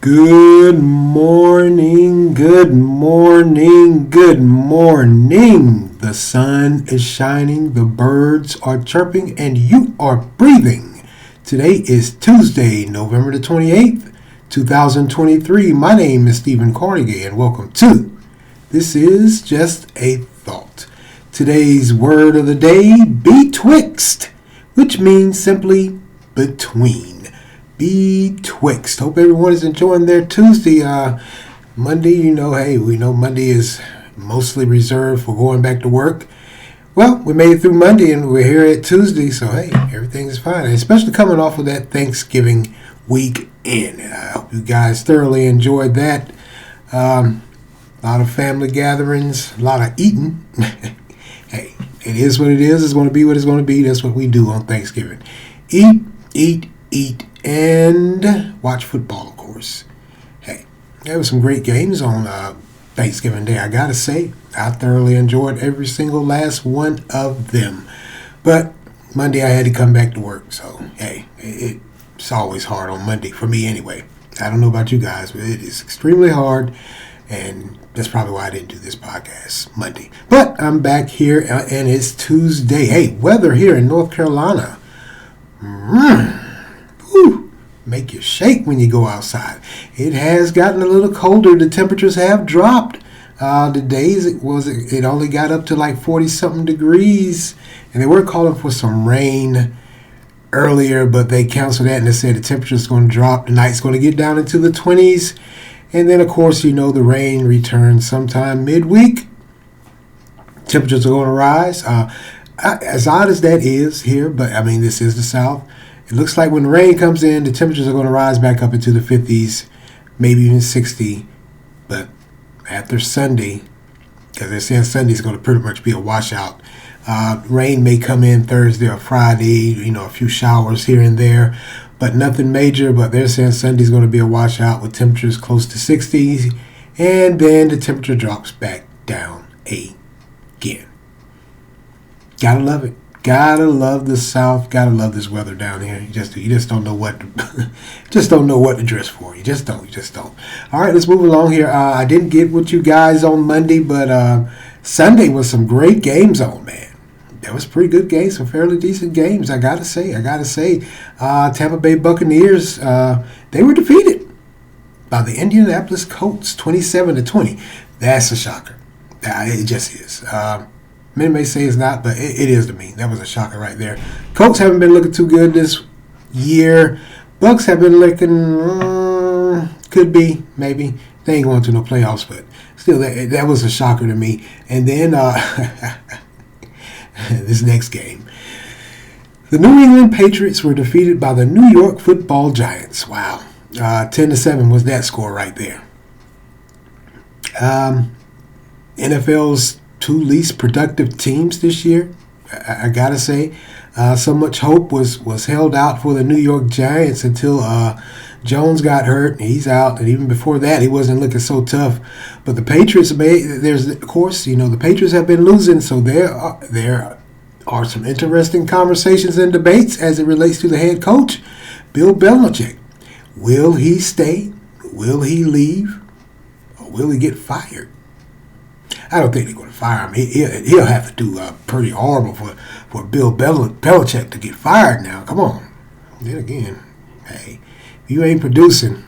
Good morning, good morning, good morning. The sun is shining, the birds are chirping, and you are breathing. Today is Tuesday, November the 28th, 2023. My name is Stephen Carnegie, and welcome to This Is Just a Thought. Today's word of the day, betwixt, which means simply between. Betwixt. Hope everyone is enjoying their Tuesday. Monday, we know Monday is mostly reserved for going back to work. Well, we made it through Monday and we're here at Tuesday, so hey, everything is fine. And especially coming off of that Thanksgiving weekend. I hope you guys thoroughly enjoyed that. A lot of family gatherings, a lot of eating. Hey, it is what it is. It's going to be what it's going to be. That's what we do on Thanksgiving. Eat, and watch football, of course. Hey, there were some great games on Thanksgiving Day. I gotta say, I thoroughly enjoyed every single last one of them. But Monday I had to come back to work, so hey, it's always hard on Monday for me anyway. I don't know about you guys, but it is extremely hard, and that's probably why I didn't do this podcast Monday. But I'm back here, and it's Tuesday. Hey, weather here in North Carolina. Make you shake when you go outside. It has gotten a little colder. The temperatures have dropped. The days it only got up to like 40-something degrees, and they were calling for some rain earlier, but they canceled that and they said the temperature is going to drop. The night's going to get down into the 20s, and then of course the rain returns sometime midweek. Temperatures are going to rise. As odd as that is here, but this is the South. It looks like when the rain comes in, the temperatures are going to rise back up into the 50s, maybe even 60. But after Sunday, because they're saying Sunday is going to pretty much be a washout, rain may come in Thursday or Friday, a few showers here and there, but nothing major. But they're saying Sunday is going to be a washout with temperatures close to 60s, and then the temperature drops back down again. Gotta love it. Gotta love the South. Gotta love this weather down here. You just don't know what to dress for. You just don't. All right, let's move along here. I didn't get with you guys on Monday, but Sunday was some great games on, man. That was pretty good games, some fairly decent games. I gotta say. Tampa Bay Buccaneers, they were defeated by the Indianapolis Colts, 27-20. That's a shocker. It just is. Many may say it's not, but it is to me. That was a shocker right there. Colts haven't been looking too good this year. Bucks have been looking, could be, maybe. They ain't going to no playoffs, but still, that was a shocker to me. And then this next game. The New England Patriots were defeated by the New York Football Giants. Wow. 10-7 was that score right there. NFL's two least productive teams this year. I gotta say, so much hope was held out for the New York Giants until Jones got hurt. He's out, and even before that, he wasn't looking so tough. But the Patriots the Patriots have been losing, so there are some interesting conversations and debates as it relates to the head coach, Bill Belichick. Will he stay? Will he leave? Or will he get fired? I don't think they're going to fire him. He'll have to do pretty horrible for Bill Belichick to get fired now. Come on. Then again, hey, if you ain't producing,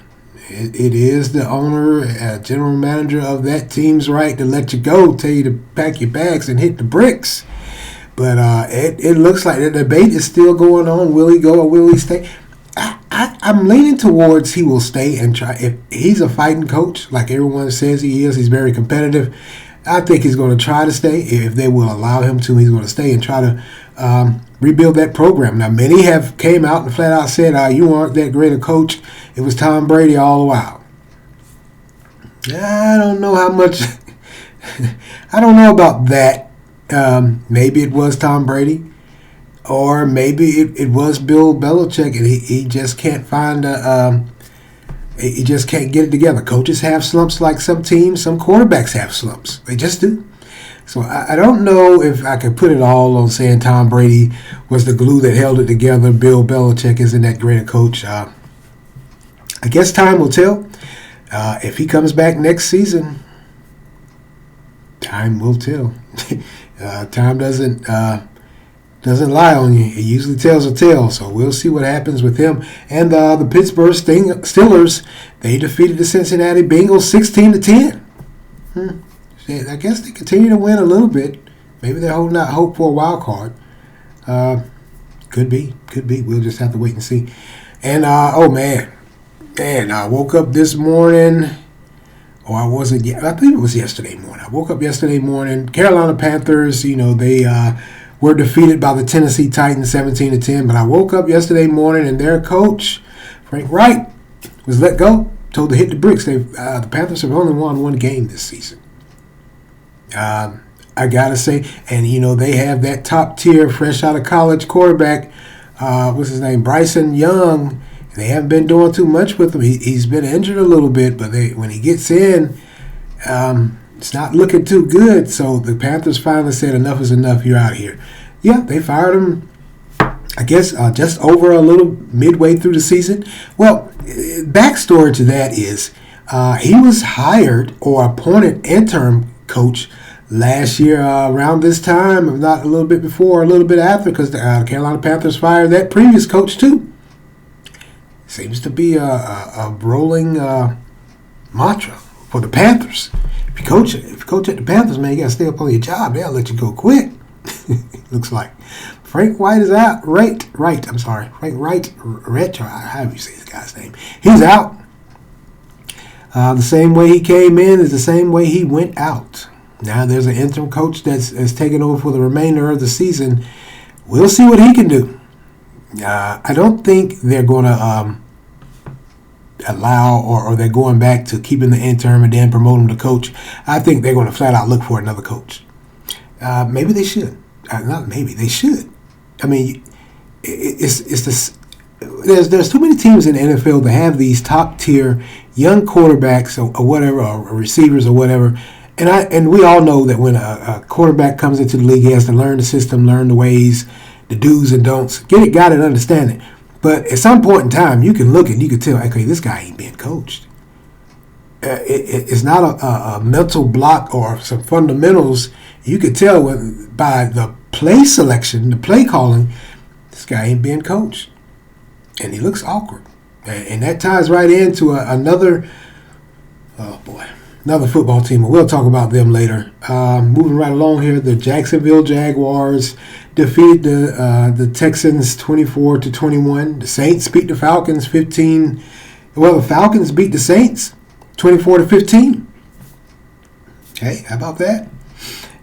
it is the owner, general manager of that team's right to let you go, tell you to pack your bags and hit the bricks. But it looks like the debate is still going on. Will he go or will he stay? I'm leaning towards he will stay and try. If he's a fighting coach, like everyone says he is, he's very competitive. I think he's going to try to stay. If they will allow him to, he's going to stay and try to rebuild that program. Now, many have came out and flat out said, you aren't that great a coach. It was Tom Brady all the while. I don't know how much. I don't know about that. Maybe it was Tom Brady. Or maybe it was Bill Belichick, and he just can't find he just can't get it together. Coaches have slumps like some teams. Some quarterbacks have slumps. They just do. So I don't know if I could put it all on saying Tom Brady was the glue that held it together. Bill Belichick isn't that great a coach. I guess time will tell. If he comes back next season, time will tell. Time doesn't lie on you. It usually tells a tale. So we'll see what happens with him. And the Pittsburgh Steelers, they defeated the Cincinnati Bengals 16-10. I guess they continue to win a little bit. Maybe they're holding out hope for a wild card. Could be. We'll just have to wait and see. And I woke up this morning. Or I wasn't yet. I think it was yesterday morning. I woke up yesterday morning. Carolina Panthers, they were defeated by the Tennessee Titans 17-10. But I woke up yesterday morning and their coach, Frank Wright, was let go. Told to hit the bricks. The Panthers have only won one game this season. I gotta say, and they have that top tier, fresh out of college quarterback. What's his name? Bryson Young. They haven't been doing too much with him. He's been injured a little bit, but when he gets in, it's not looking too good. So the Panthers finally said, enough is enough. You're out of here. Yeah, they fired him, I guess, just over a little midway through the season. Well, backstory to that is he was hired or appointed interim coach last year around this time, if not a little bit before, a little bit after, because the Carolina Panthers fired that previous coach too. Seems to be a rolling mantra for the Panthers. If you coach at the Panthers, man, you got to stay up on your job. They'll let you go quick. Looks like Frank White is out. Frank Wright, however you say this guy's name. He's out. The same way he came in is the same way he went out. Now there's an interim coach that's taking over for the remainder of the season. We'll see what he can do. I don't think they're going to allow or they're going back to keeping the interim and then promote him to coach. I think they're going to flat out look for another coach. Maybe they should. Not maybe, they should. I mean, there's too many teams in the NFL that have these top tier young quarterbacks or whatever, or receivers or whatever. And we all know that when a quarterback comes into the league, he has to learn the system, learn the ways, the do's and don'ts, got it, understand it. But at some point in time, you can look and you can tell, okay, this guy ain't being coached. It's not a mental block or some fundamentals. You can tell by the play selection, the play calling, this guy ain't being coached. And he looks awkward. And that ties right into another football team. We'll talk about them later. Moving right along here, the Jacksonville Jaguars defeated the Texans 24-21. The Saints beat the Falcons 15. Well, the Falcons beat the Saints 24-15. Hey, how about that?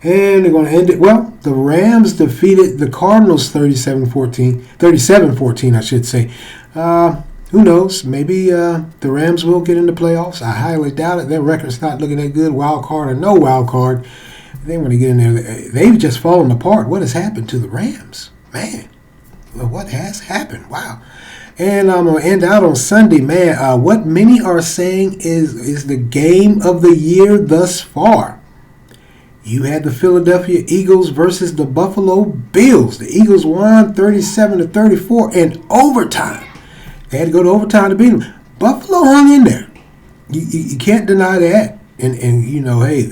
And they're going to end it. Well, the Rams defeated the Cardinals 37-14, I should say. Who knows? Maybe the Rams will get in the playoffs. I highly doubt it. Their record's not looking that good. Wild card or no wild card, they want to get in there. They've just fallen apart. What has happened to the Rams? Man, well, what has happened? Wow. And I'm going to end out on Sunday, man. What many are saying is the game of the year thus far. You had the Philadelphia Eagles versus the Buffalo Bills. The Eagles won 37-34 in overtime. They had to go to overtime to beat them. Buffalo hung in there. You can't deny that. And hey,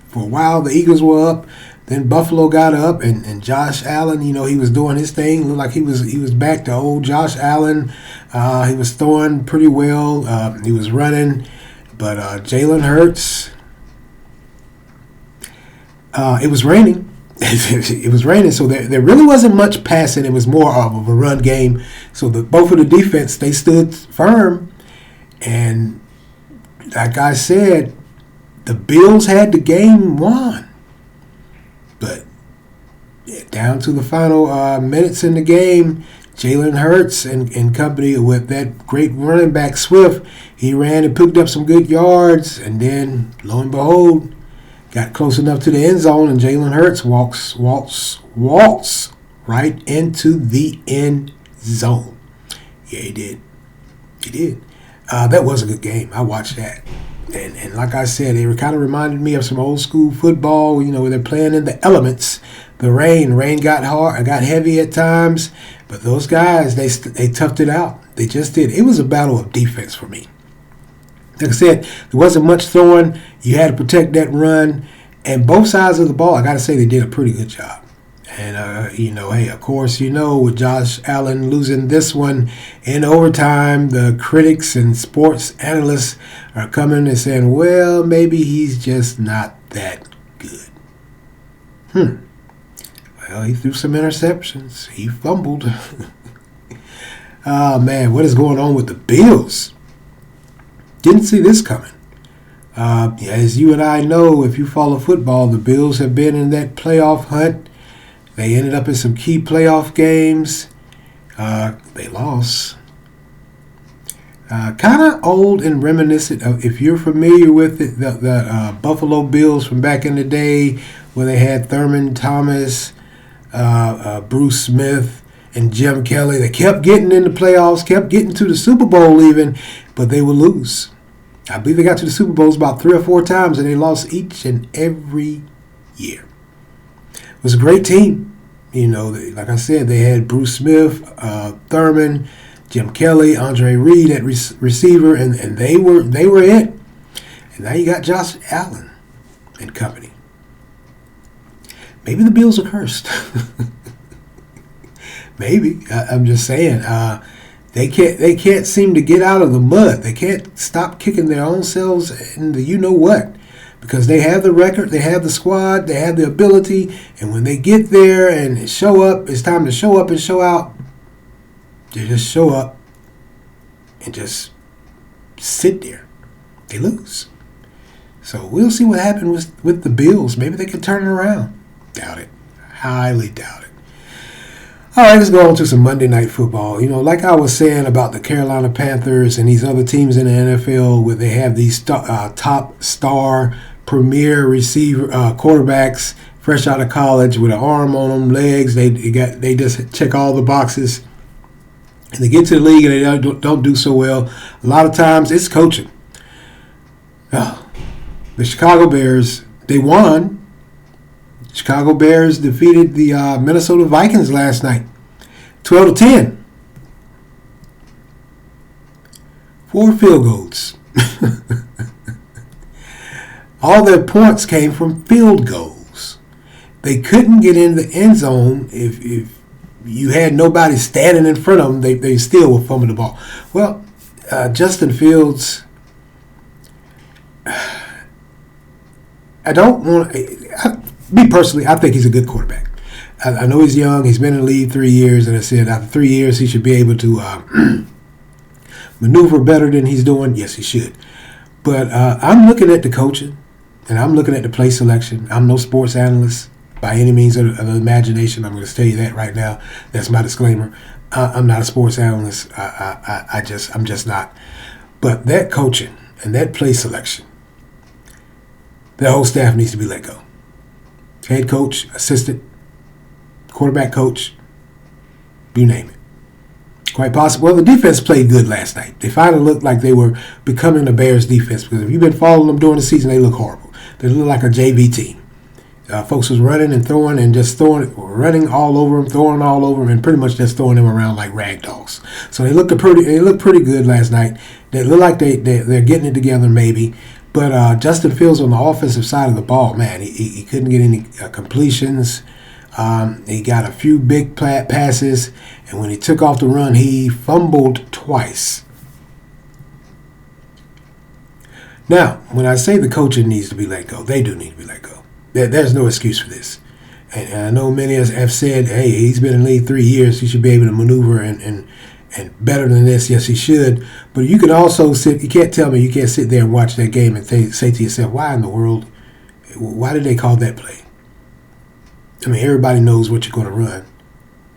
for a while the Eagles were up. Then Buffalo got up, and Josh Allen, he was doing his thing. Looked like he was back to old Josh Allen. He was throwing pretty well. He was running. But Jalen Hurts, it was raining. It was raining, so there really wasn't much passing. It was more of a run game. So both of the defense, they stood firm. And like I said, the Bills had the game won. But down to the final minutes in the game, Jalen Hurts and company with that great running back Swift, he ran and picked up some good yards. And then, lo and behold, got close enough to the end zone, and Jalen Hurts waltz right into the end zone. Yeah, he did. That was a good game. I watched that. And like I said, it kind of reminded me of some old school football, where they're playing in the elements. The rain got hard, got heavy at times, but those guys, they toughed it out. They just did. It was a battle of defense for me. Like I said, there wasn't much throwing. You had to protect that run. And both sides of the ball, I got to say, they did a pretty good job. And, hey, of course, with Josh Allen losing this one in overtime, the critics and sports analysts are coming and saying, well, maybe he's just not that good. Well, he threw some interceptions. He fumbled. Oh, man, what is going on with the Bills? Didn't see this coming. As you and I know, if you follow football, the Bills have been in that playoff hunt. They ended up in some key playoff games. They lost. Kind of old and reminiscent of, if you're familiar with it, the Buffalo Bills from back in the day where they had Thurman Thomas, Bruce Smith, and Jim Kelly. They kept getting in the playoffs, kept getting to the Super Bowl even, but they would lose. I believe they got to the Super Bowls about 3 or 4 times, and they lost each and every year. It was a great team. Like I said, they had Bruce Smith, Thurman, Jim Kelly, Andre Reed at receiver, and they were it. And now you got Josh Allen and company. Maybe the Bills are cursed. Maybe. I'm just saying. They can't seem to get out of the mud. They can't stop kicking their own selves into you-know-what. Because they have the record, they have the squad, they have the ability, and when they get there and show up, it's time to show up and show out. They just show up and just sit there. They lose. So we'll see what happens with the Bills. Maybe they can turn it around. Doubt it. Highly doubt it. All right, let's go on to some Monday Night Football. Like I was saying about the Carolina Panthers and these other teams in the NFL where they have these top star premier receiver quarterbacks fresh out of college with an arm on them, legs. They just check all the boxes. And they get to the league and they don't do so well. A lot of times it's coaching. The Chicago Bears, they won. Chicago Bears defeated the Minnesota Vikings last night, 12-10. 4 field goals. All their points came from field goals. They couldn't get in the end zone if you had nobody standing in front of them. They still would fumble the ball. Well, Justin Fields, me personally, I think he's a good quarterback. I know he's young. He's been in the league 3 years, and I said after 3 years he should be able to maneuver better than he's doing. Yes, he should. But I'm looking at the coaching, and I'm looking at the play selection. I'm no sports analyst by any means of the imagination. I'm going to tell you that right now. That's my disclaimer. I'm not a sports analyst. I'm just not. But that coaching and that play selection, the whole staff needs to be let go. Head coach, assistant, quarterback coach, you name it. Quite possible. Well, the defense played good last night. They finally looked like they were becoming the Bears' defense, because if you've been following them during the season, they look horrible. They look like a JV team. Folks was running and throwing and just running all over them, throwing all over them, and pretty much just throwing them around like rag dolls. So they looked pretty good last night. They look like they're getting it together maybe. But Justin Fields on the offensive side of the ball, man, he couldn't get any completions. He got a few big passes, and when he took off the run, he fumbled twice. Now, when I say the coaching needs to be let go, they do need to be let go. There's no excuse for this. And I know many have said, hey, he's been in the league 3 years. He should be able to maneuver and better than this. Yes, he should. But you can also you can't tell me you can't sit there and watch that game and say to yourself, why in the world, why did they call that play? I mean, everybody knows what you're going to run.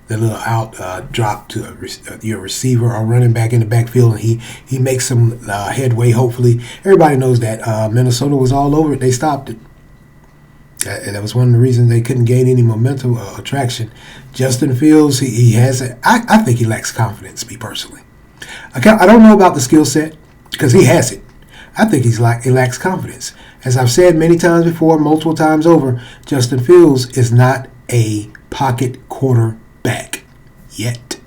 That little out drop to your receiver or running back in the backfield, and he makes some headway, hopefully. Everybody knows that. Minnesota was all over it. They stopped it. And that was one of the reasons they couldn't gain any momentum or traction. Justin Fields, he has I think he lacks confidence, me personally. I don't know about the skill set, because he has it. I think he lacks confidence. As I've said many times before, multiple times over, Justin Fields is not a pocket quarterback yet.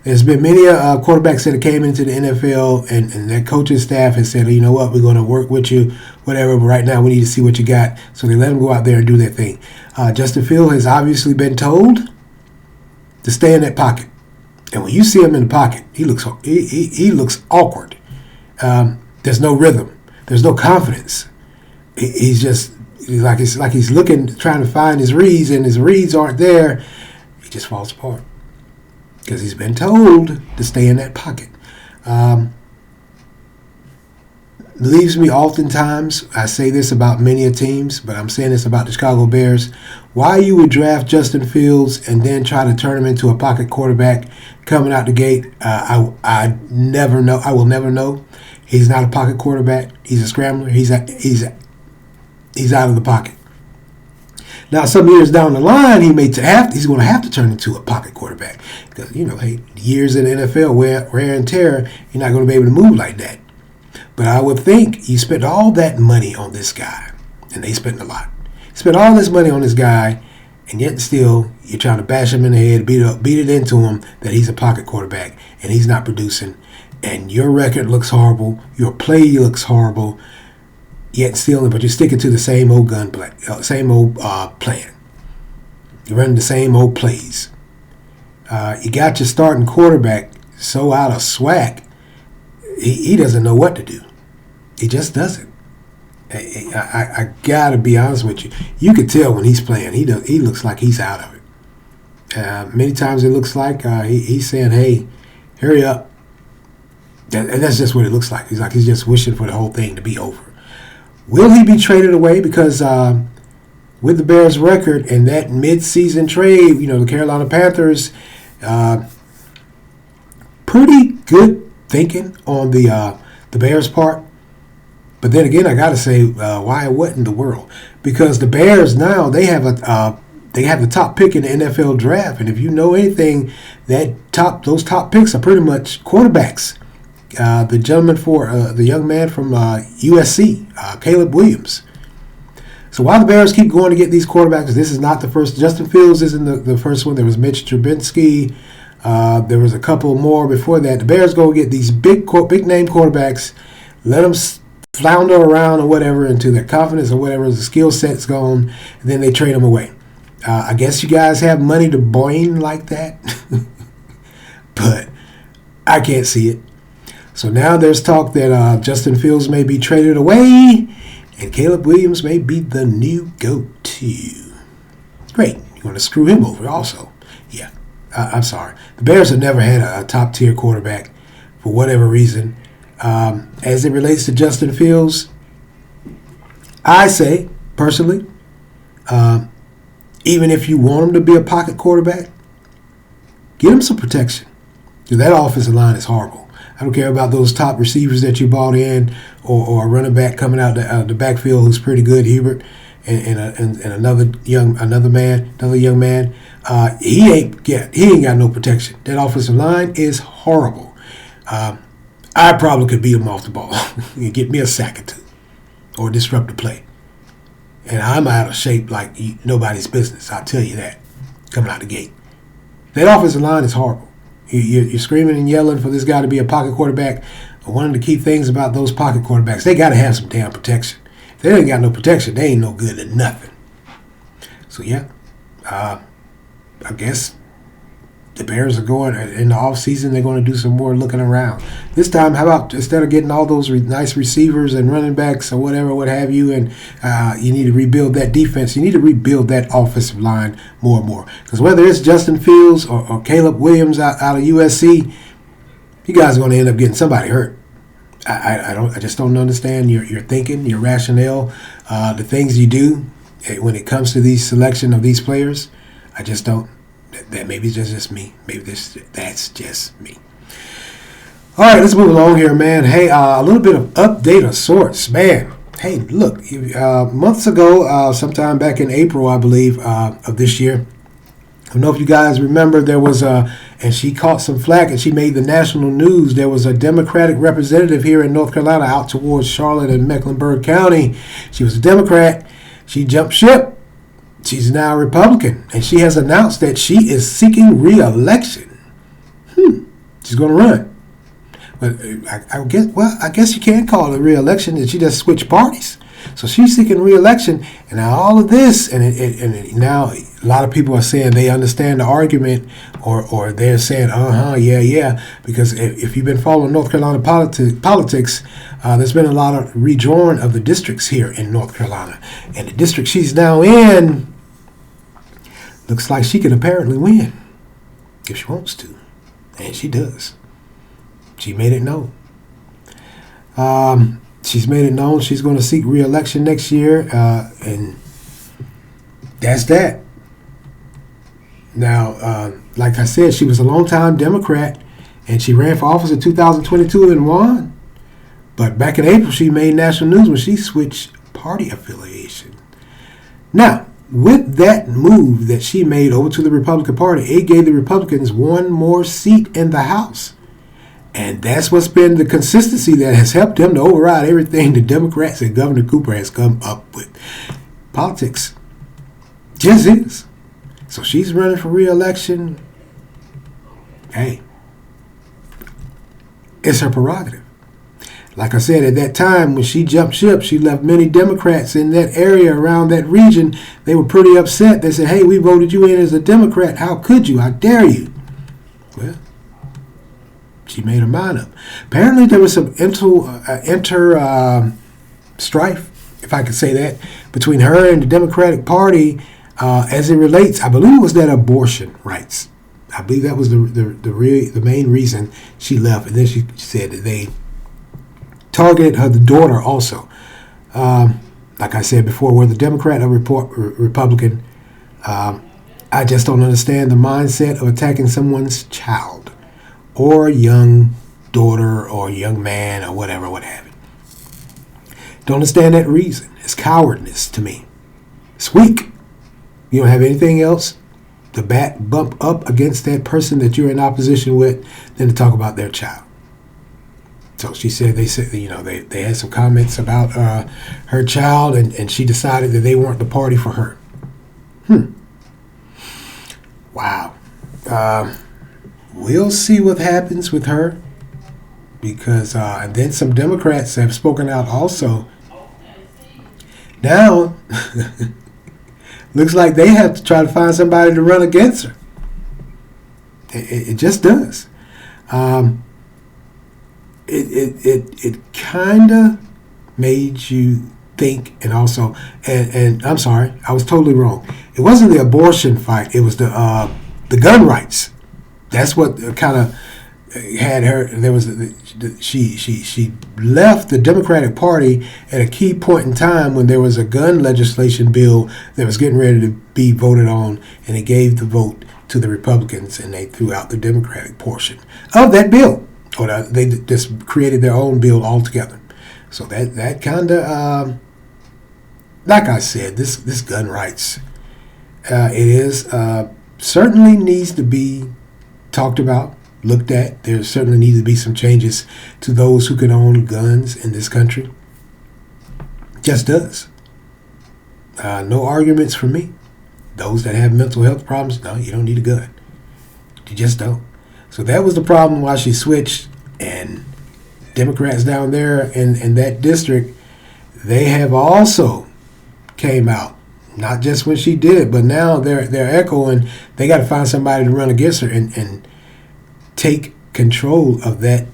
There's been many quarterbacks that have came into the NFL and their coaching staff has said, you know what, we're going to work with you, whatever, but right now we need to see what you got. So they let them go out there and do their thing. Justin Fields has obviously been told to stay in that pocket. And when you see him in the pocket, he looks awkward. There's no rhythm. There's no confidence. He's like he's looking, trying to find his reads, and his reads aren't there. He just falls apart because he's been told to stay in that pocket. Leaves me oftentimes, I say this about many teams, but I'm saying this about the Chicago Bears. Why you would draft Justin Fields and then try to turn him into a pocket quarterback coming out the gate, I never know. I will never know. He's not a pocket quarterback. He's a scrambler. He's out of the pocket. Now, some years down the line, he's going to have to turn into a pocket quarterback because, hey, years in the NFL, wear and tear, you're not going to be able to move like that. But I would think you spent all that money on this guy, and they spent a lot. You spent all this money on this guy, and yet still you're trying to bash him in the head, beat it into him that he's a pocket quarterback, and he's not producing. And your record looks horrible, your play looks horrible, yet still, but you're sticking to the same old plan. You're running the same old plays. You got your starting quarterback so out of swag, he doesn't know what to do. He just doesn't. I gotta be honest with you. You could tell when he's playing. He looks like he's out of it. Many times it looks like he's saying, "Hey, hurry up." And that's just what it looks like. He's just wishing for the whole thing to be over. Will he be traded away? Because with the Bears' record and that mid-season trade, the Carolina Panthers, pretty good thinking on the Bears' part. But then again, I got to say, why? What in the world? Because the Bears now they have the top pick in the NFL draft, and if you know anything, those top picks are pretty much quarterbacks. The young man from USC, Caleb Williams. So while the Bears keep going to get these quarterbacks, this is not the first. Justin Fields isn't the first one. There was Mitch Trubisky. There was a couple more before that. The Bears go get these big name quarterbacks, let them flounder around or whatever into their confidence or whatever, the skill set's gone, and then they trade them away. I guess you guys have money to boing like that, but I can't see it. So now there's talk that Justin Fields may be traded away, and Caleb Williams may be the new go-to. Great. You want to screw him over also. Yeah. I'm sorry. The Bears have never had a top-tier quarterback for whatever reason. As it relates to Justin Fields, I say, personally, even if you want him to be a pocket quarterback, get him some protection. Because that offensive line is horrible. I don't care about those top receivers that you bought in or a running back coming out the backfield who's pretty good, Hebert, and another young man. He ain't got no protection. That offensive line is horrible. I probably could beat him off the ball and get me a sack or two or disrupt the play. And I'm out of shape like nobody's business. I'll tell you that coming out the gate. That offensive line is horrible. You're screaming and yelling for this guy to be a pocket quarterback. One of the key things about those pocket quarterbacks, they got to have some damn protection. If they ain't got no protection, they ain't no good at nothing. So, yeah, I guess the Bears are going, in the offseason, they're going to do some more looking around. This time, how about instead of getting all those nice receivers and running backs or whatever, what have you, and you need to rebuild that defense, you need to rebuild that offensive line more and more. Because whether it's Justin Fields or Caleb Williams out of USC, you guys are going to end up getting somebody hurt. I just don't understand your thinking, your rationale, the things you do when it comes to these selection of these players. I just don't. That maybe it's just me. Maybe that's just me. All right, let's move along here, man. Hey, a little bit of update of sorts, man. Hey, look, months ago, sometime back in April, I believe, of this year, I don't know if you guys remember, there was and she caught some flack and she made the national news. There was a Democratic representative here in North Carolina out towards Charlotte and Mecklenburg County. She was a Democrat. She jumped ship. She's now a Republican, and she has announced that she is seeking re-election. She's going to run. But I guess you can't call it re-election. That she just switched parties. So she's seeking re-election, and now all of this, and now a lot of people are saying they understand the argument, or they're saying, yeah, because if you've been following North Carolina politics, there's been a lot of redrawing of the districts here in North Carolina, and the district she's now in looks like she can apparently win if she wants to, and she does. She made it known. She's made it known she's going to seek re-election next year, and that's that. Now, like I said, she was a longtime Democrat, and she ran for office in 2022 and won. But back in April, she made national news when she switched party affiliation. Now, with that move that she made over to the Republican Party, it gave the Republicans one more seat in the House. And that's what's been the consistency that has helped them to override everything the Democrats and Governor Cooper has come up with. Politics just is. So she's running for re-election. Hey, it's her prerogative. Like I said, at that time when she jumped ship, she left many Democrats in that area around that region. They were pretty upset. They said, hey, we voted you in as a Democrat. How could you? How dare you? Well, she made her mind up. Apparently, there was some strife, if I could say that, between her and the Democratic Party as it relates. I believe it was that abortion rights. I believe that was the main reason she left. And then she said that they targeted her daughter also. Like I said before, whether Democrat or Republican, I just don't understand the mindset of attacking someone's child, or young daughter, or young man, or whatever, what have you. Don't understand that reason. It's cowardness to me. It's weak. You don't have anything else to bump up against that person that you're in opposition with than to talk about their child. So she said, they had some comments about her child, and she decided that they weren't the party for her. Wow. We'll see what happens with her, because and then some Democrats have spoken out also. Now, looks like they have to try to find somebody to run against her. It just does. It kind of made you think, and also, and I'm sorry, I was totally wrong. It wasn't the abortion fight. It was the gun rights. That's what kind of had her. There was she left the Democratic Party at a key point in time when there was a gun legislation bill that was getting ready to be voted on, and they gave the vote to the Republicans, and they threw out the Democratic portion of that bill, or they just created their own bill altogether. So that kind of, like I said, this gun rights, it is certainly needs to be talked about, looked at. There certainly needs to be some changes to those who can own guns in this country. Just does. No arguments for me. Those that have mental health problems, no, you don't need a gun. You just don't. So that was the problem why she switched. And Democrats down there in that district, they have also came out. Not just when she did it, but now they're echoing. They got to find somebody to run against her and take control of that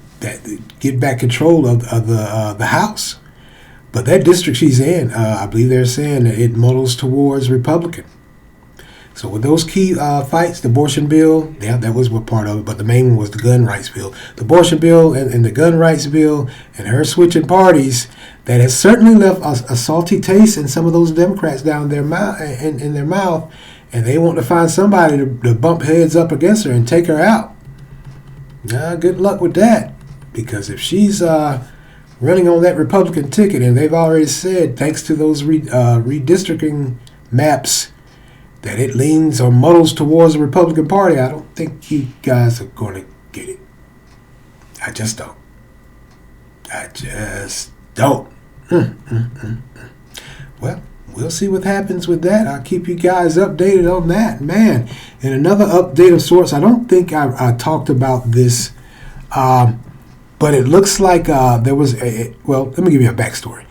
get back control of the House. But that district she's in, I believe they're saying that it muddles towards Republican. So with those key fights, the abortion bill, yeah, that was what part of it, but the main one was the gun rights bill. The abortion bill and the gun rights bill, and her switching parties, that has certainly left a salty taste in some of those Democrats down their mouth, in their mouth, and they want to find somebody to bump heads up against her and take her out. Good luck with that, because if she's running on that Republican ticket, and they've already said, thanks to those redistricting maps, that it leans or muddles towards the Republican Party, I don't think you guys are going to get it. I just don't. Well, we'll see what happens with that. I'll keep you guys updated on that, man. And another update of sorts, I don't think I talked about this But it looks like there was well, let me give you a backstory.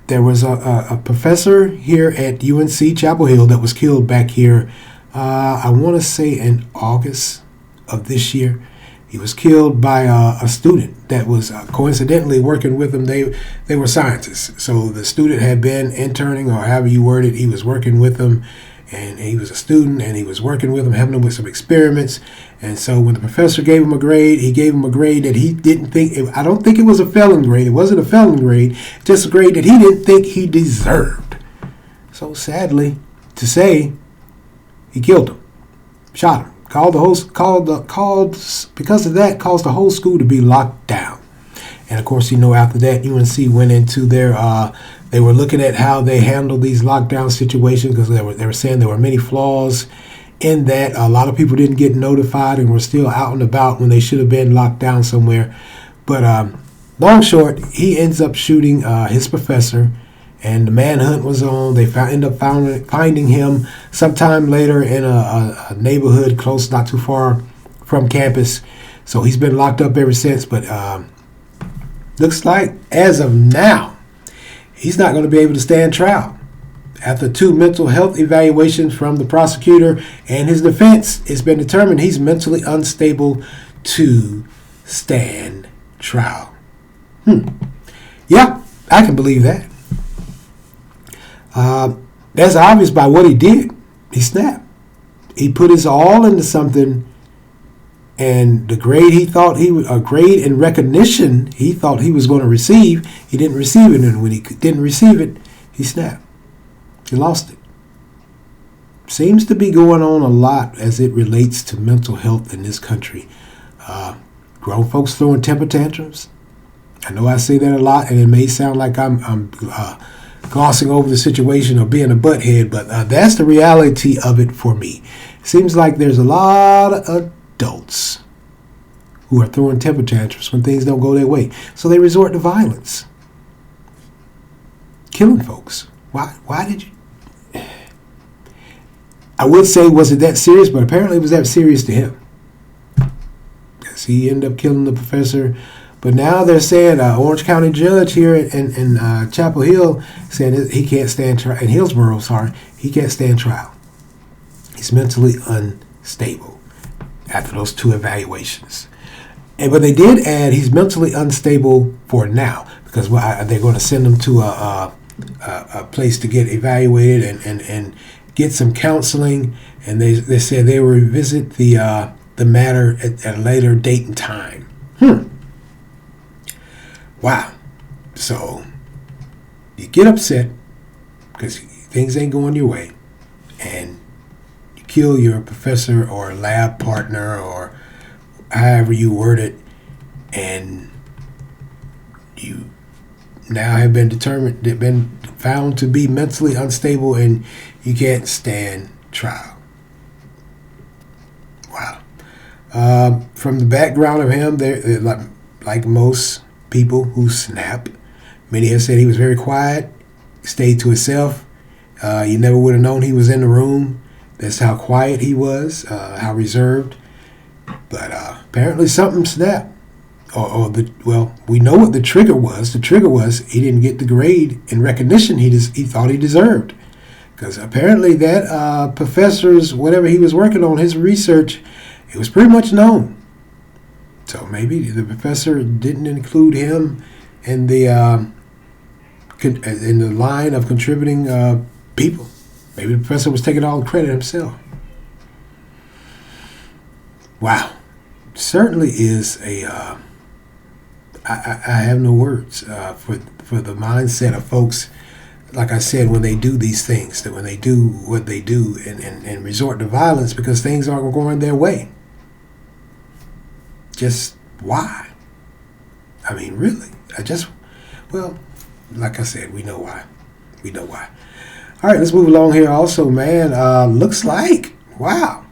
There was a professor here at UNC Chapel Hill that was killed back here, I want to say in August of this year. He was killed by a student that was coincidentally working with him. They were scientists. So the student had been interning, or however you word it, he was working with them. And he was a student, and he was working with him, helping him with some experiments. And so when the professor gave him a grade, he gave him a grade that he didn't think, I don't think it was a failing grade. It wasn't a failing grade, just a grade that he didn't think he deserved. So sadly to say, he killed him, shot him, because of that, caused the whole school to be locked down. And of course, after that, UNC went into their, they were looking at how they handled these lockdown situations, because they were saying there were many flaws in that. A lot of people didn't get notified and were still out and about when they should have been locked down somewhere. But long short, he ends up shooting his professor, and the manhunt was on. They end up finding him sometime later in a neighborhood close, not too far from campus. So he's been locked up ever since. But looks like, as of now, he's not going to be able to stand trial. After 2 mental health evaluations from the prosecutor and his defense, it's been determined he's mentally unstable to stand trial. Yeah, I can believe that. That's obvious by what he did. He snapped. He put his all into something, and the grade a grade in recognition he thought he was going to receive, he didn't receive it. And when he didn't receive it, he snapped. He lost it. Seems to be going on a lot as it relates to mental health in this country. Grown folks throwing temper tantrums. I know I say that a lot, and it may sound like I'm glossing over the situation or being a butthead, but that's the reality of it for me. It seems like there's a lot of adults who are throwing temper tantrums when things don't go their way. So they resort to violence. Killing folks. Why did you? I would say, was it that serious? But apparently it was that serious to him. Because he ended up killing the professor. But now they're saying Orange County judge here in Chapel Hill said that he can't stand trial. In Hillsborough, he can't stand trial. He's mentally unstable after those 2 evaluations. But they did add he's mentally unstable for now, because they're going to send him to a place to get evaluated and get some counseling. And they said they will revisit the matter at a later date and time. Wow. So you get upset because things ain't going your way, and you kill your professor or lab partner or however you word it, and you now have been found to be mentally unstable, and you can't stand trial. Wow. From the background of him, they're like most people who snap, many have said he was very quiet, stayed to himself. You never would have known he was in the room. That's how quiet he was, how reserved. But apparently something snapped. We know what the trigger was. The trigger was he didn't get the grade in recognition he thought he deserved. Because apparently that professor's, whatever he was working on, his research, it was pretty much known. So maybe the professor didn't include him in the line of contributing people. Maybe the professor was taking all the credit himself. Wow. Certainly is a... I have no words for the mindset of folks, like I said, when they do these things, that when they do what they do and resort to violence because things aren't going their way. Just why? I mean, really? Like I said, we know why. All right, let's move along here also, man. Looks like, wow,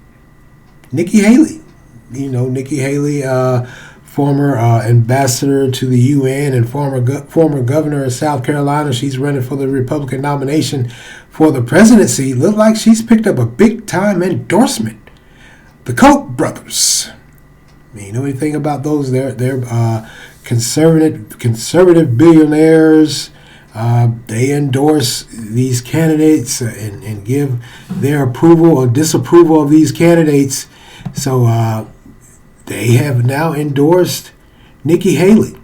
Nikki Haley. Nikki Haley, former ambassador to the UN and former governor of South Carolina. She's running for the Republican nomination for the presidency. Look like she's picked up a big-time endorsement. The Koch brothers. You know anything about those? They're conservative billionaires. They endorse these candidates and give their approval or disapproval of these candidates. So they have now endorsed Nikki Haley,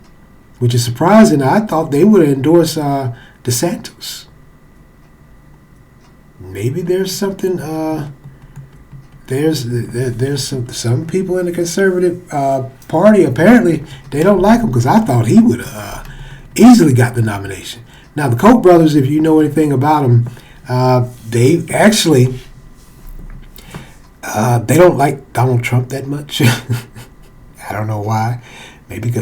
which is surprising. I thought they would endorse DeSantis. Maybe there's something. There's some people in the conservative party. Apparently, they don't like him because I thought he would easily got the nomination. Now, the Koch brothers, if you know anything about them, they actually they don't like Donald Trump that much. I don't know why. Maybe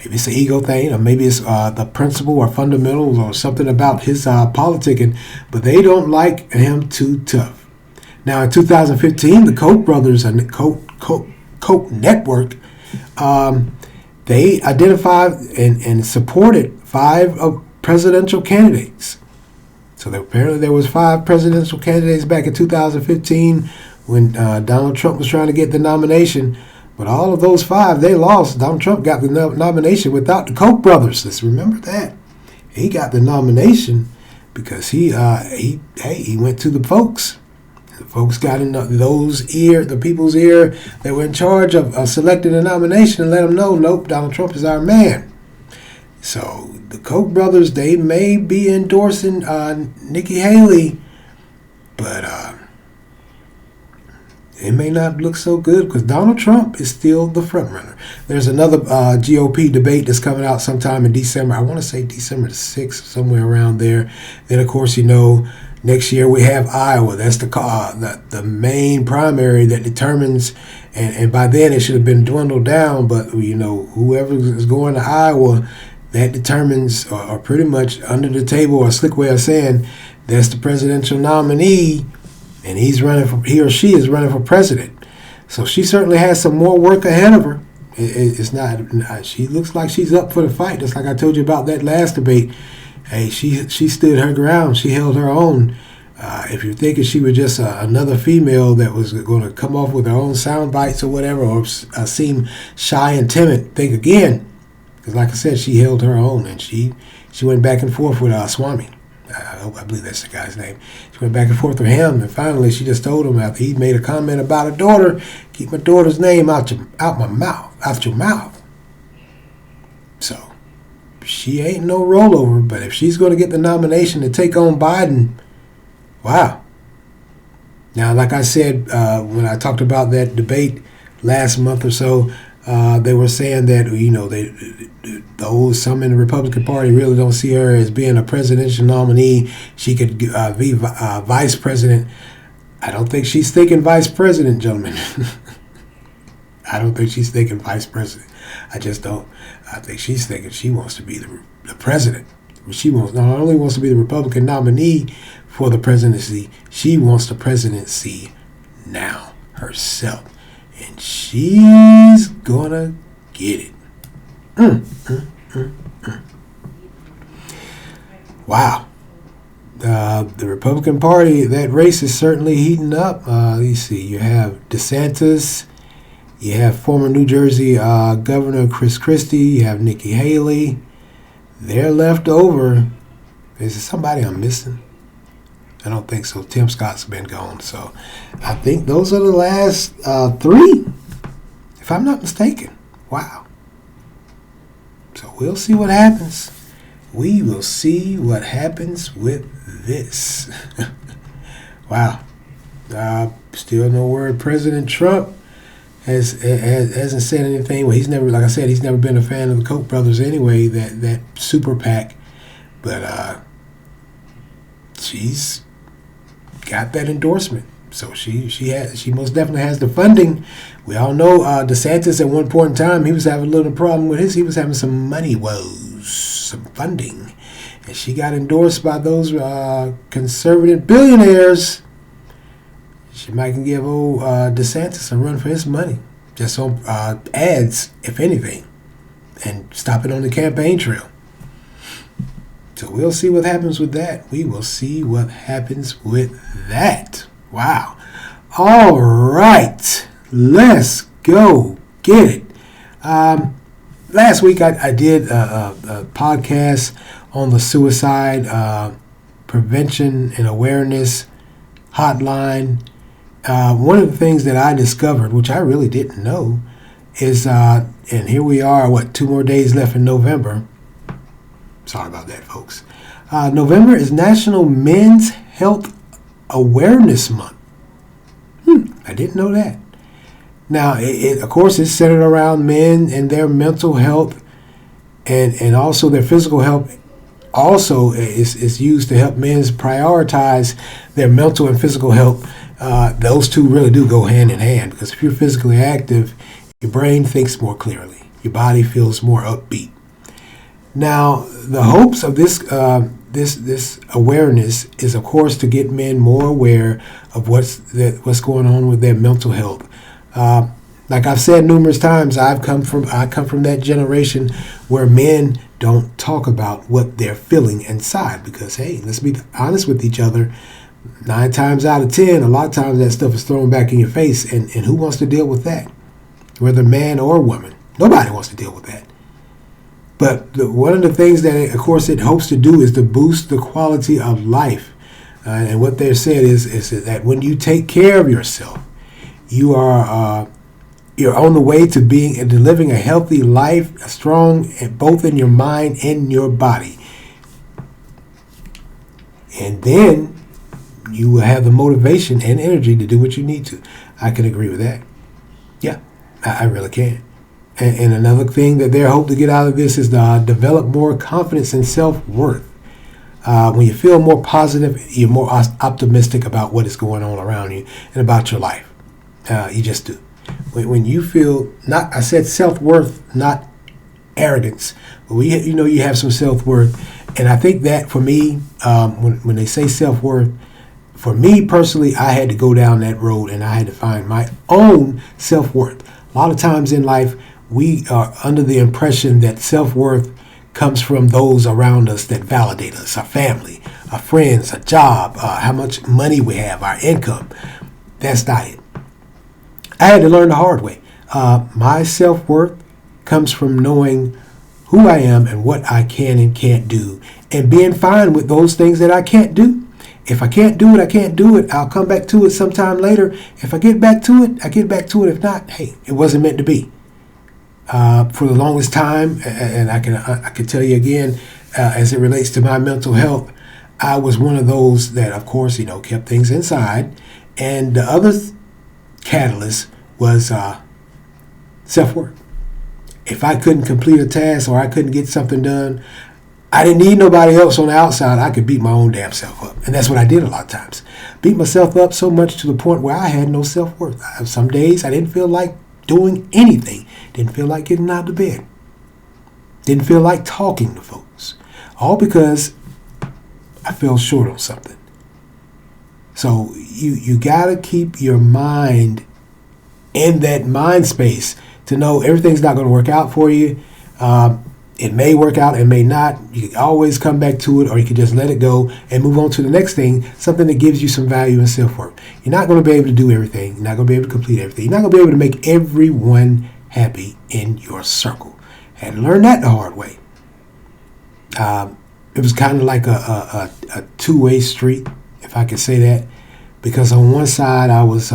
it's an ego thing, or maybe it's the principle or fundamentals or something about his politicking. But they don't like him too tough. Now, in 2015, the Koch brothers and Koch network, they identified and supported 5 presidential candidates. So apparently there was 5 presidential candidates back in 2015 when Donald Trump was trying to get the nomination. But all of those 5, they lost. Donald Trump got the nomination without the Koch brothers. Let's remember that. He got the nomination because he went to the folks. The folks got in the people's ear that were in charge of selecting the nomination and let them know, nope, Donald Trump is our man. So the Koch brothers, they may be endorsing Nikki Haley, but it may not look so good because Donald Trump is still the front runner. There's another GOP debate that's coming out sometime in December. I want to say December the 6th, somewhere around there. Then, of course, next year we have Iowa. That's the main primary that determines, and by then it should have been dwindled down, but whoever is going to Iowa, that determines, or pretty much under the table, or a slick way of saying, that's the presidential nominee, and he or she is running for president. So she certainly has some more work ahead of her. It's not. She looks like she's up for the fight. Just like I told you about that last debate. Hey, she stood her ground. She held her own. If you're thinking she was just another female that was going to come off with her own sound bites or whatever, or seem shy and timid, think again. Because like I said, she held her own, and she went back and forth with Swami. I believe that's the guy's name. She went back and forth with him, and finally she just told him after he made a comment about her daughter, keep my daughter's name out your mouth. So she ain't no rollover, but if she's going to get the nomination to take on Biden, wow. Now, like I said, when I talked about that debate last month or so, they were saying that, some in the Republican Party really don't see her as being a presidential nominee. She could be vice president. I don't think she's thinking vice president, gentlemen. I don't think she's thinking vice president. I just don't. I think she's thinking she wants to be the president. She not only wants to be the Republican nominee for the presidency, she wants the presidency now herself. And she's gonna get it. Wow. The Republican Party, that race is certainly heating up. You see, you have DeSantis, you have former New Jersey Governor Chris Christie, you have Nikki Haley. They're left over. Is there somebody I'm missing? I don't think so. Tim Scott's been gone. So I think those are the last 3, if I'm not mistaken. Wow. So we'll see what happens. We will see what happens with this. Wow. Still no word. President Trump hasn't said anything. Well, he's never, like I said, he's never been a fan of the Koch brothers anyway, that Super PAC. But she's got that endorsement. So she most definitely has the funding. We all know DeSantis at one point in time, he was having a little problem with he was having some money woes, some funding. And she got endorsed by those conservative billionaires. She might can give old DeSantis a run for his money. Just on ads, if anything. And stop it on the campaign trail. So we'll see what happens with that. We will see what happens with that. Wow. All right. Let's go get it. Last week I did a podcast on the suicide prevention and awareness hotline. One of the things that I discovered, which I really didn't know, is, and here we are, 2 more days left in November. Sorry about that, folks. November is National Men's Health Awareness Month. I didn't know that. Now, of course, it's centered around men and their mental health and also their physical health. Also, is used to help men prioritize their mental and physical health. Those two really do go hand in hand, because if you're physically active, your brain thinks more clearly. Your body feels more upbeat. Now, the hopes of this awareness is, of course, to get men more aware of what's going on with their mental health. Like I've said numerous times, I come from that generation where men don't talk about what they're feeling inside, because, hey, let's be honest with each other. 9 times out of 10, a lot of times that stuff is thrown back in your face, and who wants to deal with that? Whether man or woman, nobody wants to deal with that. But one of the things that, of course, it hopes to do is to boost the quality of life. And what they're saying is that when you take care of yourself, you're on the way to being and to living a healthy life, strong both in your mind and your body. And then you will have the motivation and energy to do what you need to. I can agree with that. Yeah, I really can. And another thing that they're hoping to get out of this is to develop more confidence and self-worth. When you feel more positive, you're more optimistic about what is going on around you and about your life. You just do. When you feel, I said self-worth, not arrogance, but you have some self-worth. And I think that for me, when they say self-worth, for me personally, I had to go down that road and I had to find my own self-worth. A lot of times in life, we are under the impression that self-worth comes from those around us that validate us, our family, our friends, our job, how much money we have, our income. That's not it. I had to learn the hard way. My self-worth comes from knowing who I am and what I can and can't do, and being fine with those things that I can't do. If I can't do it, I can't do it. I'll come back to it sometime later. If I get back to it, I get back to it. If not, hey, it wasn't meant to be. For the longest time, and I can tell you again, as it relates to my mental health, I was one of those that, of course, kept things inside. And the other catalyst was self-worth. If I couldn't complete a task or I couldn't get something done, I didn't need nobody else on the outside. I could beat my own damn self up. And that's what I did a lot of times. Beat myself up so much to the point where I had no self-worth. Some days I didn't feel like doing anything. Didn't feel like getting out of bed. Didn't feel like talking to folks. All because I fell short on something. So you got to keep your mind in that mind space to know everything's not going to work out for you. It may work out, it may not. You can always come back to it, or you can just let it go and move on to the next thing, something that gives you some value and self-worth. You're not going to be able to do everything. You're not going to be able to complete everything. You're not going to be able to make everyone happy in your circle. I had to learn that the hard way. It was kind of like a two-way street, if I could say that, because on one side I was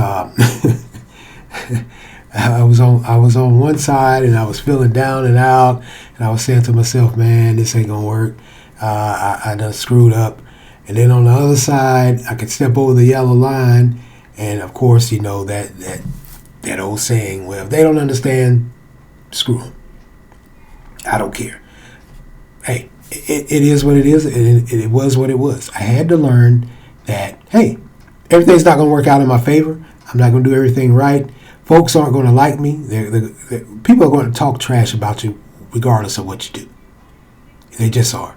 I was on one side and I was feeling down and out, and I was saying to myself, man, this ain't gonna work. I done screwed up. And then on the other side, I could step over the yellow line, and of course, that old saying, well, if they don't understand, screw them. I don't care. Hey, it is what it is, and it was what it was. I had to learn that, hey, everything's not gonna work out in my favor. I'm not gonna do everything right. Folks aren't going to like me. People are going to talk trash about you regardless of what you do. They just are.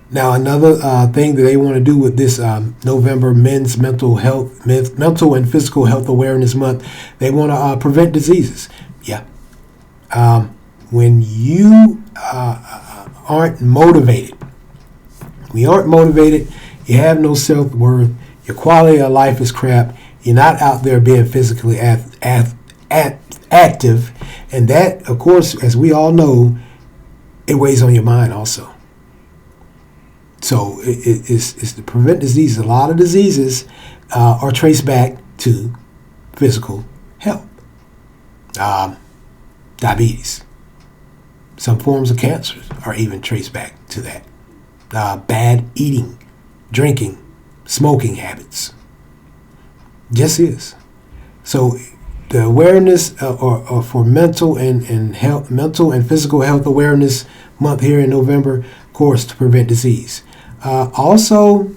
Now, another thing that they want to do with this November Men's Mental and Physical Health Awareness Month, they want to prevent diseases. Yeah. When you aren't motivated, you have no self-worth, your quality of life is crap, you're not out there being physically active, and that, of course, as we all know, it weighs on your mind also. So it's to prevent disease. A lot of diseases are traced back to physical health. Diabetes. Some forms of cancer are even traced back to that. Bad eating, drinking, smoking habits. Just is. So the awareness or for mental and physical health awareness month here in November, of course, to prevent disease. Also,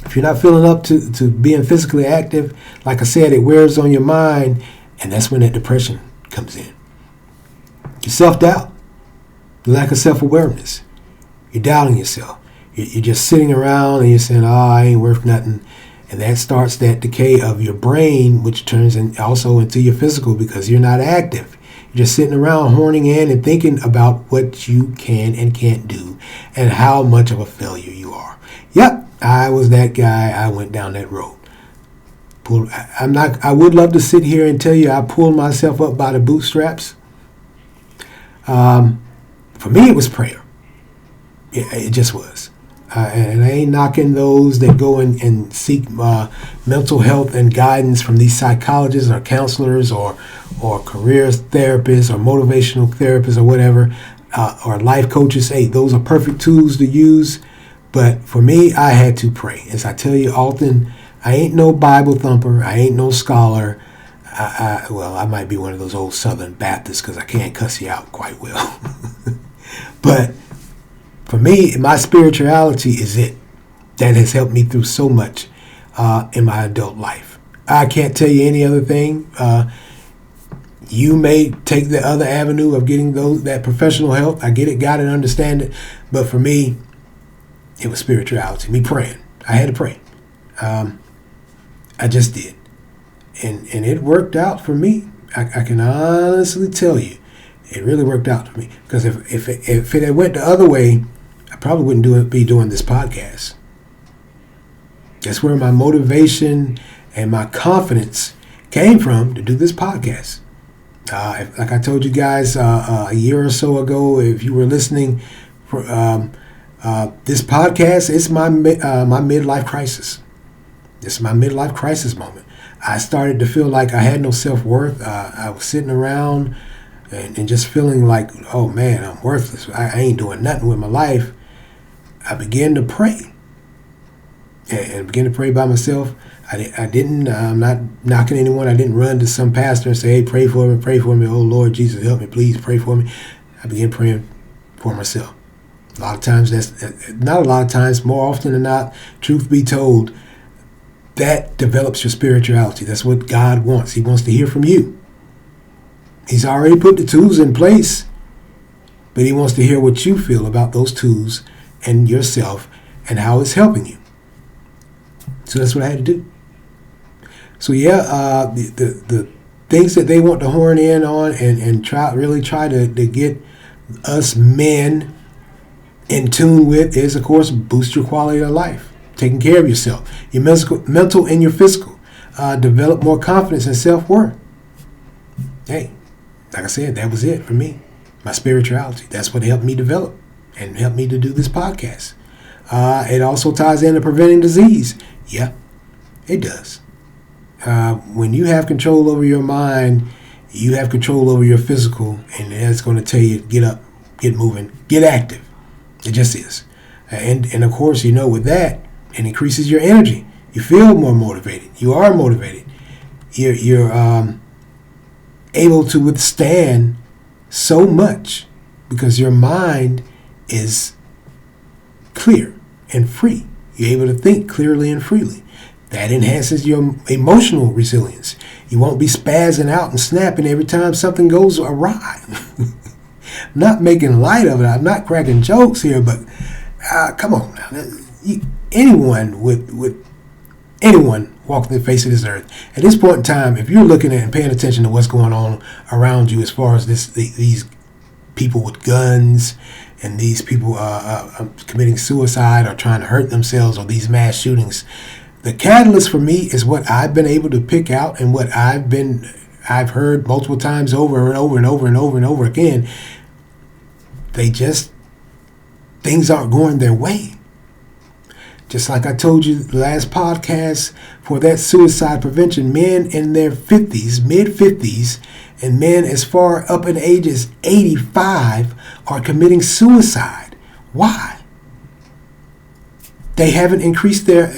if you're not feeling up to being physically active, like I said, it wears on your mind, and that's when that depression comes in. Your self-doubt, the lack of self-awareness. You're doubting yourself. You're just sitting around and you're saying, I ain't worth nothing. And that starts that decay of your brain, which turns also into your physical because you're not active. You're just sitting around horning in and thinking about what you can and can't do and how much of a failure you are. Yep, I was that guy. I went down that road. I would love to sit here and tell you I pulled myself up by the bootstraps. For me, it was prayer. It just was. And I ain't knocking those that go and seek mental health and guidance from these psychologists or counselors or career therapists or motivational therapists or whatever, or life coaches. Hey, those are perfect tools to use. But for me, I had to pray. As I tell you often, I ain't no Bible thumper. I ain't no scholar. I might be one of those old Southern Baptists because I can't cuss you out quite well. But for me, my spirituality is it that has helped me through so much in my adult life. I can't tell you any other thing. You may take the other avenue of getting that professional help. I get it, got it, understand it. But for me, it was spirituality, me praying. I had to pray. I just did. And it worked out for me. I can honestly tell you, it really worked out for me. Because if it had went the other way, I probably wouldn't be doing this podcast. That's where my motivation and my confidence came from to do this podcast. Like I told you guys a year or so ago, if you were listening, for this podcast, it's my midlife crisis. It's my midlife crisis moment. I started to feel like I had no self-worth. I was sitting around and just feeling like, oh man, I'm worthless. I ain't doing nothing with my life. I began to pray and began to pray by myself. I didn't, I'm not knocking anyone. I didn't run to some pastor and say, hey, pray for me. Oh, Lord Jesus, help me. Please pray for me. I began praying for myself. A lot of times, not a lot of times, more often than not, truth be told, that develops your spirituality. That's what God wants. He wants to hear from you. He's already put the tools in place, but he wants to hear what you feel about those tools and yourself and how it's helping you. So that's what I had to do. So yeah, the things that they want to horn in on and try to get us men in tune with is, of course, boost your quality of life, taking care of yourself, your mental and your physical, develop more confidence and self-worth. Hey, like I said, that was it for me. My spirituality. That's what helped me develop and helped me to do this podcast. It also ties into preventing disease. Yeah, it does. When you have control over your mind, you have control over your physical, and that's going to tell you, get up, get moving, get active. It just is. And of course, with that, it increases your energy. You feel more motivated. You are motivated. You're able to withstand so much because your mind is clear and free. You're able to think clearly and freely. That enhances your emotional resilience. You won't be spazzing out and snapping every time something goes awry. I'm not making light of it. I'm not cracking jokes here, but come on now. Anyone with anyone walking the face of this earth, at this point in time, if you're looking at and paying attention to what's going on around you as far as these people with guns and these people committing suicide or trying to hurt themselves or these mass shootings, the catalyst for me is what I've been able to pick out and what I've been I've heard multiple times over and over and over and over and over again, things aren't going their way. Just like I told you the last podcast, for that suicide prevention, men in their 50s, mid-50s, and men as far up in age as 85 are committing suicide. Why? They haven't increased their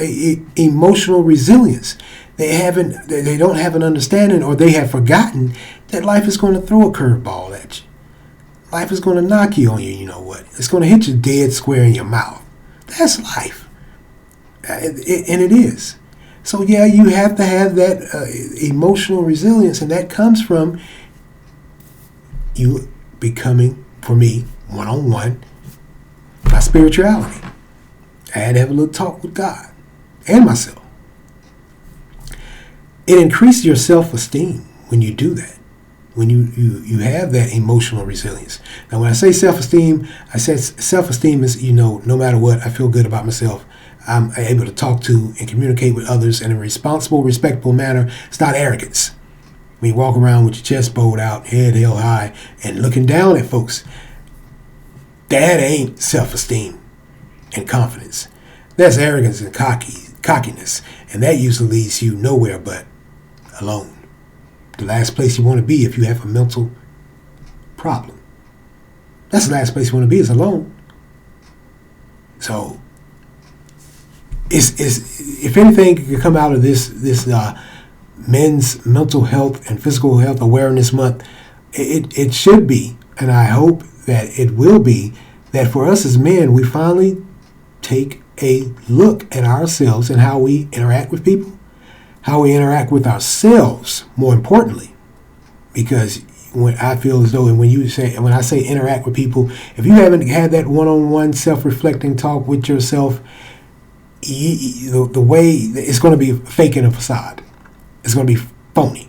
emotional resilience. They don't have an understanding, or they have forgotten that life is going to throw a curveball at you. Life is going to knock you on you, you know what? It's going to hit you dead square in your mouth. That's life. And it is. So yeah, you have to have that emotional resilience, and that comes from you becoming, for me, one-on-one, my spirituality. I had to have a little talk with God and myself. It increases your self-esteem when you do that, when you have that emotional resilience. Now, when I say self-esteem, I said self-esteem is, no matter what, I feel good about myself. I'm able to talk to and communicate with others in a responsible, respectful manner. It's not arrogance. When you walk around with your chest bowed out, head held high, and looking down at folks, that ain't self-esteem and confidence. That's arrogance and cockiness, and that usually leads you nowhere but alone. The last place you want to be if you have a mental problem. That's the last place you want to be, is alone. So, if anything could come out of this Men's Mental Health and Physical Health Awareness Month, it should be, and I hope that it will be, that for us as men, we finally take a look at ourselves and how we interact with people, how we interact with ourselves, more importantly. Because when I feel as though, and when I say interact with people, if you haven't had that one-on-one self-reflecting talk with yourself, the way it's going to be faking a facade. It's going to be phony.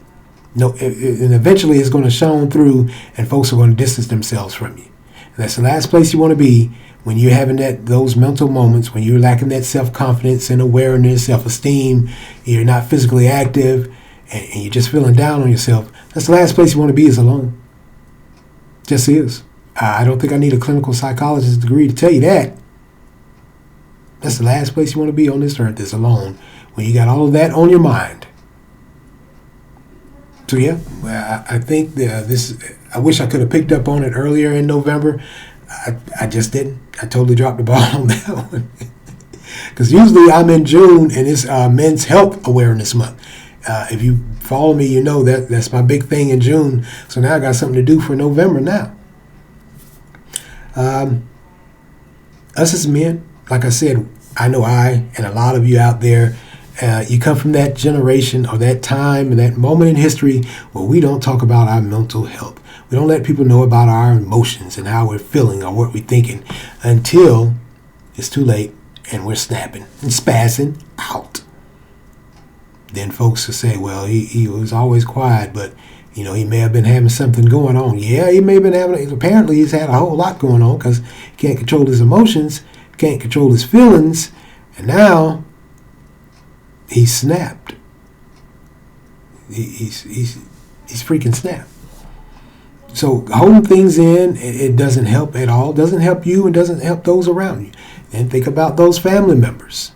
And eventually it's going to shine through, and folks are going to distance themselves from you. And that's the last place you want to be when you're having those mental moments, when you're lacking that self-confidence and awareness, self-esteem, you're not physically active, and you're just feeling down on yourself. That's the last place you want to be, is alone. Just is. I don't think I need a clinical psychologist degree to tell you that. That's the last place you want to be on this earth, is alone, when you got all of that on your mind. So yeah, I think I wish I could have picked up on it earlier in November. I just didn't. I totally dropped the ball on that one. Because usually I'm in June, and it's Men's Health Awareness Month. If you follow me, you know that's my big thing in June. So now I got something to do for November now. Us as men, like I said, I know I and a lot of you out there, you come from that generation or that time and that moment in history where we don't talk about our mental health. We don't let people know about our emotions and how we're feeling or what we're thinking until it's too late and we're snapping and spazzing out. Then folks will say, well, he was always quiet, but he may have been having something going on. Yeah, he may have been apparently he's had a whole lot going on, because he can't control his emotions, can't control his feelings, and now he snapped. He's freaking snapped. So holding things in, it doesn't help at all. It doesn't help you, and doesn't help those around you. And think about those family members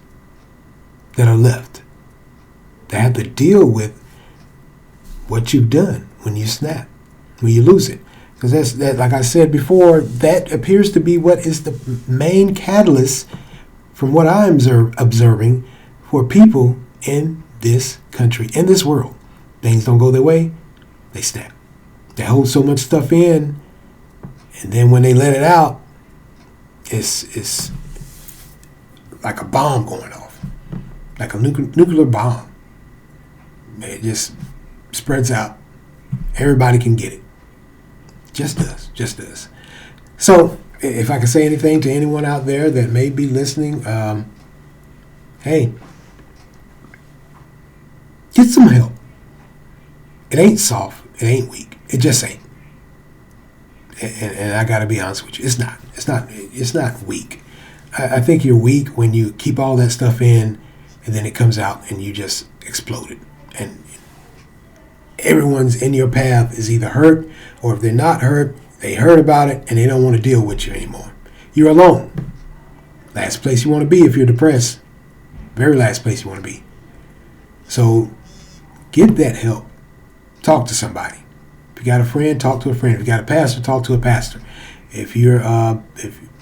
that are left. They have to deal with what you've done when you snap, when you lose it. Because that, like I said before, that appears to be what is the main catalyst, from what I'm observing, for people in this country, in this world. Things don't go their way, they snap. They hold so much stuff in, and then when they let it out, it's like a bomb going off, like a nuclear bomb. It just spreads out. Everybody can get it. Just does. So, if I can say anything to anyone out there that may be listening, hey, get some help. It ain't soft. It ain't weak. It just ain't. And I got to be honest with you, it's not. It's not weak. I think you're weak when you keep all that stuff in, and then it comes out and you just explode it. everyone's in your path is either hurt, or if they're not hurt, they heard about it and they don't want to deal with you anymore. You're alone. Last place you want to be if you're depressed. Very last place you want to be. So get that help. Talk to somebody. If you got a friend, talk to a friend. If you got a pastor, talk to a pastor. If you're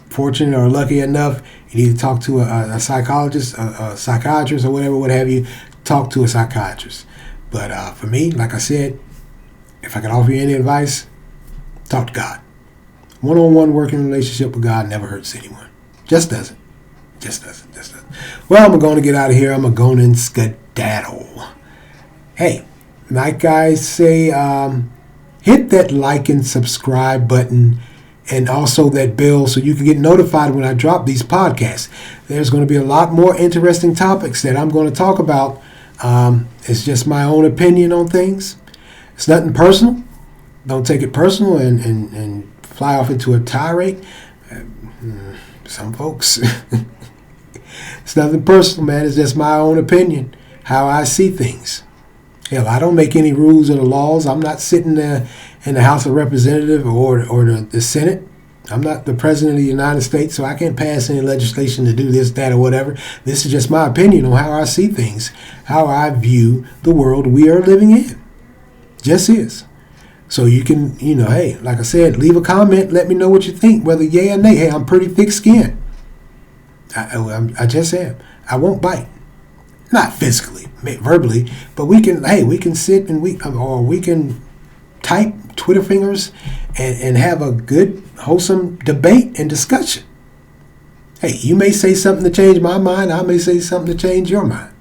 fortunate or lucky enough, you need to talk to a psychologist, a psychiatrist, or whatever, what have you, talk to a psychiatrist. But for me, like I said, if I can offer you any advice, talk to God. One-on-one working relationship with God never hurts anyone. Just doesn't. Well, I'm going to get out of here. I'm going to skedaddle. Hey, like I say, hit that like and subscribe button, and also that bell so you can get notified when I drop these podcasts. There's going to be a lot more interesting topics that I'm going to talk about. It's just my own opinion on things. It's nothing personal. Don't take it personal and fly off into a tirade. Some folks. It's nothing personal, man. It's just my own opinion, how I see things. Hell, I don't make any rules or the laws. I'm not sitting there in the House of Representatives or the Senate. I'm not the President of the United States, so I can't pass any legislation to do this, that, or whatever. This is just my opinion on how I see things, how I view the world we are living in. Just is. So you can, hey, like I said, leave a comment. Let me know what you think, whether yay or nay. Hey, I'm pretty thick-skinned. I just am. I won't bite. Not physically, verbally, but we can sit and we can type Twitter fingers and have a good, wholesome debate and discussion. Hey, you may say something to change my mind. I may say something to change your mind.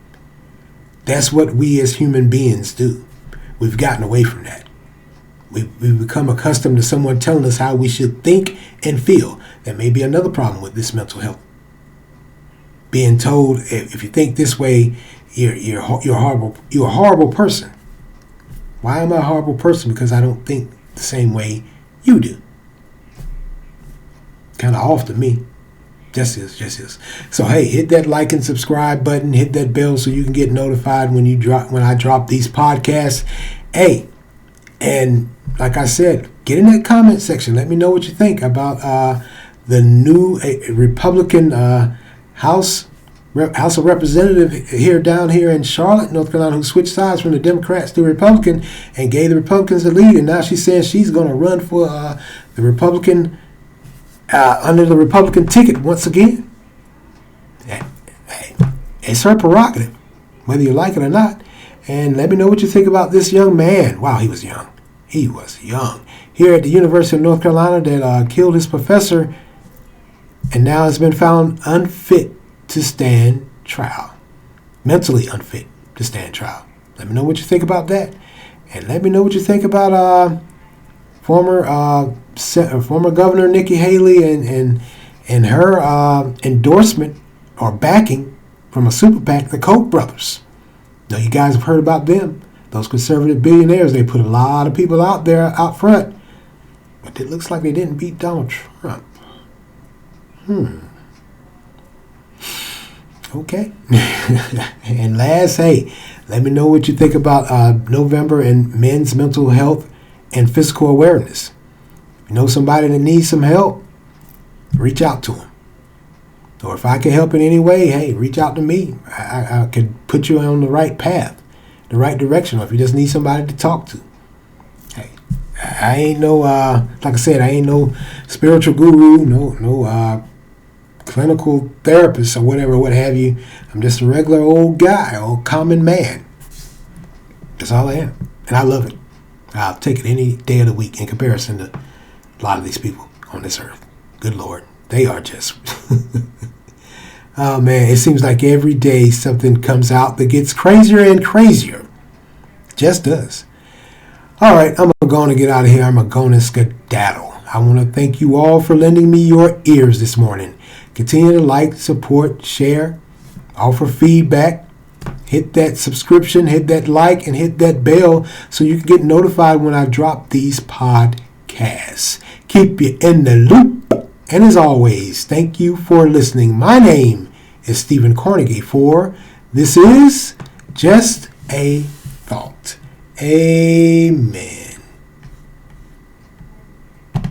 That's what we as human beings do. We've gotten away from that. We've become accustomed to someone telling us how we should think and feel. That may be another problem with this mental health. Being told if you think this way, you're horrible. You're a horrible person. Why am I a horrible person? Because I don't think the same way you do. Kind of off to me. Just is. So hey, hit that like and subscribe button. Hit that bell so you can get notified when I drop these podcasts. Hey, and like I said, get in that comment section. Let me know what you think about the new Republican House of Representatives down here in Charlotte, North Carolina, who switched sides from the Democrats to Republican and gave the Republicans the lead. And now she's saying she's going to run for the Republican under the Republican ticket once again. Hey, it's her prerogative, whether you like it or not. And let me know what you think about this young man. Wow, he was young. Here at the University of North Carolina that killed his professor and now has been found unfit to stand trial. Mentally unfit to stand trial. Let me know what you think about that. And let me know what you think about former Governor Nikki Haley and her endorsement or backing from a Super PAC, the Koch brothers. Now, you guys have heard about them. Those conservative billionaires, they put a lot of people out there out front. But it looks like they didn't beat Donald Trump. Okay. And last, hey, let me know what you think about November and men's mental health and physical awareness. If you know somebody that needs some help, reach out to them. Or if I can help in any way, hey, reach out to me. I can put you on the right path, the right direction. Or if you just need somebody to talk to. Hey, I ain't no, like I said, I ain't no spiritual guru, no clinical therapist or whatever, what have you. I'm just a regular old guy, old common man. That's all I am. And I love it. I'll take it any day of the week in comparison to a lot of these people on this earth. Good Lord. They are just... Oh, man, it seems like every day something comes out that gets crazier and crazier. Just does. All right, I'm going to get out of here. I'm going to skedaddle. I want to thank you all for lending me your ears this morning. Continue to like, support, share, offer feedback. Hit that subscription, hit that like, and hit that bell so you can get notified when I drop these podcasts. Keep you in the loop. And as always, thank you for listening. My name is Stephen Carnegie for This Is Just a Thought. Amen.